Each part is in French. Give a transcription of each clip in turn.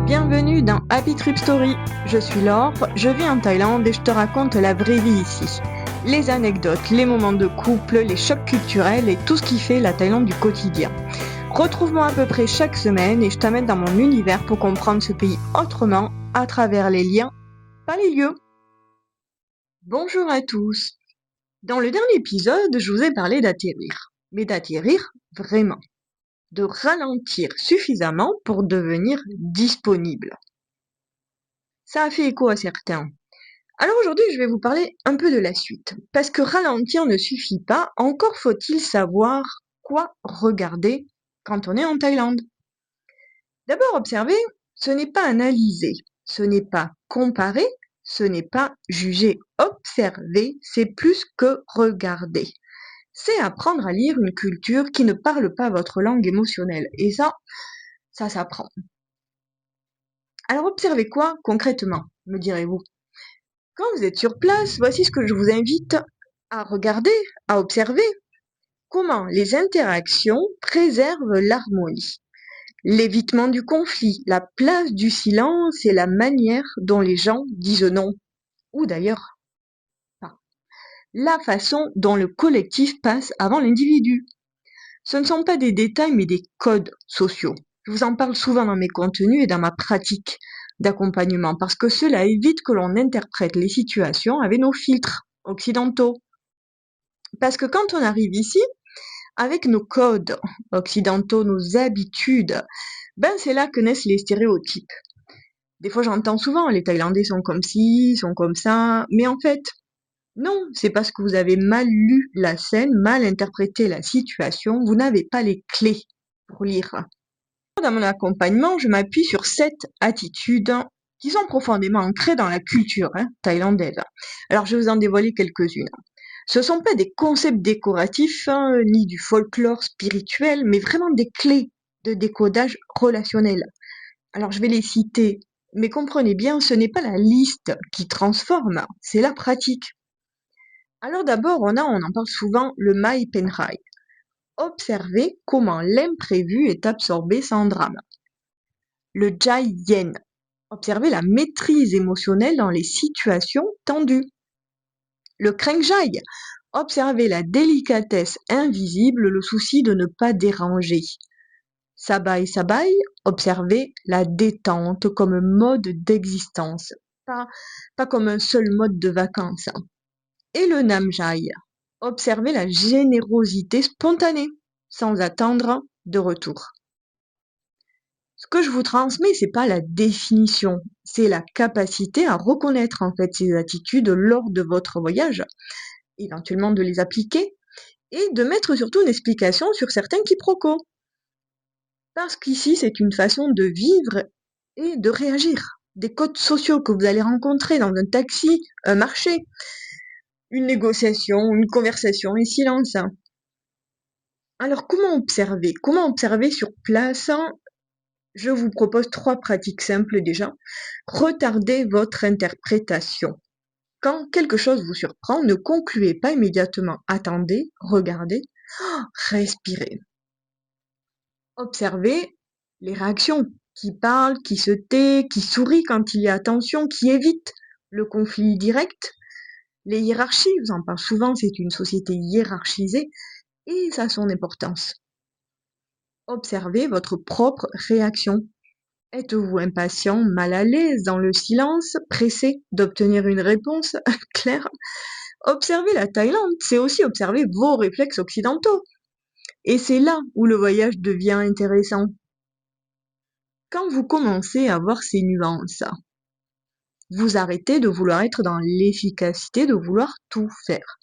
Bienvenue dans Happy Trip Story. Je suis Laure, je vis en Thaïlande et je te raconte la vraie vie ici. Les anecdotes, les moments de couple, les chocs culturels et tout ce qui fait la Thaïlande du quotidien. Retrouve-moi à peu près chaque semaine et je t'amène dans mon univers pour comprendre ce pays autrement à travers les liens, pas les lieux. Bonjour à tous. Dans le dernier épisode, je vous ai parlé d'atterrir. Mais d'atterrir vraiment. De ralentir suffisamment pour devenir disponible. Ça a fait écho à certains. Alors aujourd'hui, je vais vous parler un peu de la suite. Parce que ralentir ne suffit pas, encore faut-il savoir quoi regarder quand on est en Thaïlande. D'abord, observer, ce n'est pas analyser, ce n'est pas comparer, ce n'est pas juger. Observer, c'est plus que regarder. C'est apprendre à lire une culture qui ne parle pas votre langue émotionnelle. Et ça s'apprend. Alors observez quoi concrètement, me direz-vous? Quand vous êtes sur place, voici ce que je vous invite à regarder, à observer. Comment les interactions préservent l'harmonie. L'évitement du conflit, la place du silence et la manière dont les gens disent non. Ou d'ailleurs pas. La façon dont le collectif passe avant l'individu. Ce ne sont pas des détails mais des codes sociaux. Je vous en parle souvent dans mes contenus et dans ma pratique d'accompagnement parce que cela évite que l'on interprète les situations avec nos filtres occidentaux. Parce que quand on arrive ici, avec nos codes occidentaux, nos habitudes, c'est là que naissent les stéréotypes. Des fois j'entends souvent, les Thaïlandais sont comme ci, sont comme ça, mais en fait, non, c'est parce que vous avez mal lu la scène, mal interprété la situation, vous n'avez pas les clés pour lire. Dans mon accompagnement, je m'appuie sur 7 attitudes qui sont profondément ancrées dans la culture thaïlandaise. Alors je vais vous en dévoiler quelques-unes. Ce ne sont pas des concepts décoratifs, ni du folklore spirituel, mais vraiment des clés de décodage relationnel. Alors je vais les citer, mais comprenez bien, ce n'est pas la liste qui transforme, c'est la pratique. Alors d'abord, on en parle souvent, le Mai Penrai. Observez comment l'imprévu est absorbé sans drame. Le Jai Yen. Observez la maîtrise émotionnelle dans les situations tendues. Le Kreng Jai. Observez la délicatesse invisible, le souci de ne pas déranger. Sabai Sabai, observez la détente comme mode d'existence, pas comme un seul mode de vacances. Et le Namjai, observez la générosité spontanée, sans attendre de retour. Ce que je vous transmets, c'est pas la définition, c'est la capacité à reconnaître en fait ces attitudes lors de votre voyage, éventuellement de les appliquer, et de mettre surtout une explication sur certains quiproquos. Parce qu'ici, c'est une façon de vivre et de réagir. Des codes sociaux que vous allez rencontrer dans un taxi, un marché, une négociation, une conversation, un silence. Alors, comment observer? Comment observer sur place? Je vous propose 3 pratiques simples déjà. Retardez votre interprétation. Quand quelque chose vous surprend, ne concluez pas immédiatement. Attendez, regardez, respirez. Observez les réactions, qui parle, qui se tait, qui sourit quand il y a tension, qui évite le conflit direct. Les hiérarchies, vous en parle souvent, c'est une société hiérarchisée et ça a son importance. Observez votre propre réaction. Êtes-vous impatient, mal à l'aise, dans le silence, pressé d'obtenir une réponse claire? Observer la Thaïlande, c'est aussi observer vos réflexes occidentaux. Et c'est là où le voyage devient intéressant. Quand vous commencez à voir ces nuances, vous arrêtez de vouloir être dans l'efficacité, de vouloir tout faire.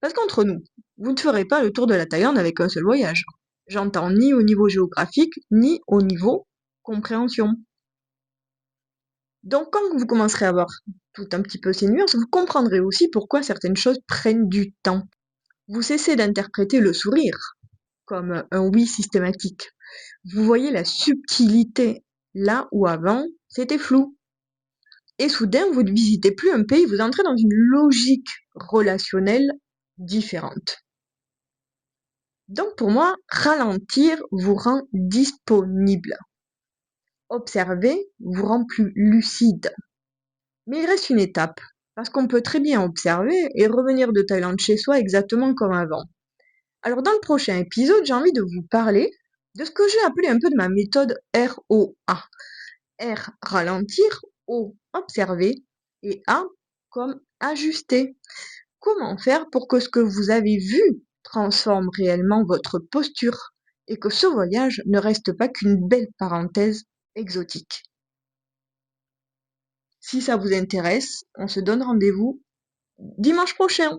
Parce qu'entre nous, vous ne ferez pas le tour de la Thaïlande avec un seul voyage. J'entends ni au niveau géographique, ni au niveau compréhension. Donc quand vous commencerez à voir tout un petit peu ces nuances, vous comprendrez aussi pourquoi certaines choses prennent du temps. Vous cessez d'interpréter le sourire comme un oui systématique. Vous voyez la subtilité là où avant c'était flou. Et soudain, vous ne visitez plus un pays, vous entrez dans une logique relationnelle différente. Donc pour moi, ralentir vous rend disponible. Observer vous rend plus lucide. Mais il reste une étape, parce qu'on peut très bien observer et revenir de Thaïlande chez soi exactement comme avant. Alors dans le prochain épisode, j'ai envie de vous parler de ce que j'ai appelé un peu de ma méthode ROA. R, ralentir, O, observer, et A, comme ajuster. Comment faire pour que ce que vous avez vu transforme réellement votre posture et que ce voyage ne reste pas qu'une belle parenthèse exotique. Si ça vous intéresse, on se donne rendez-vous dimanche prochain.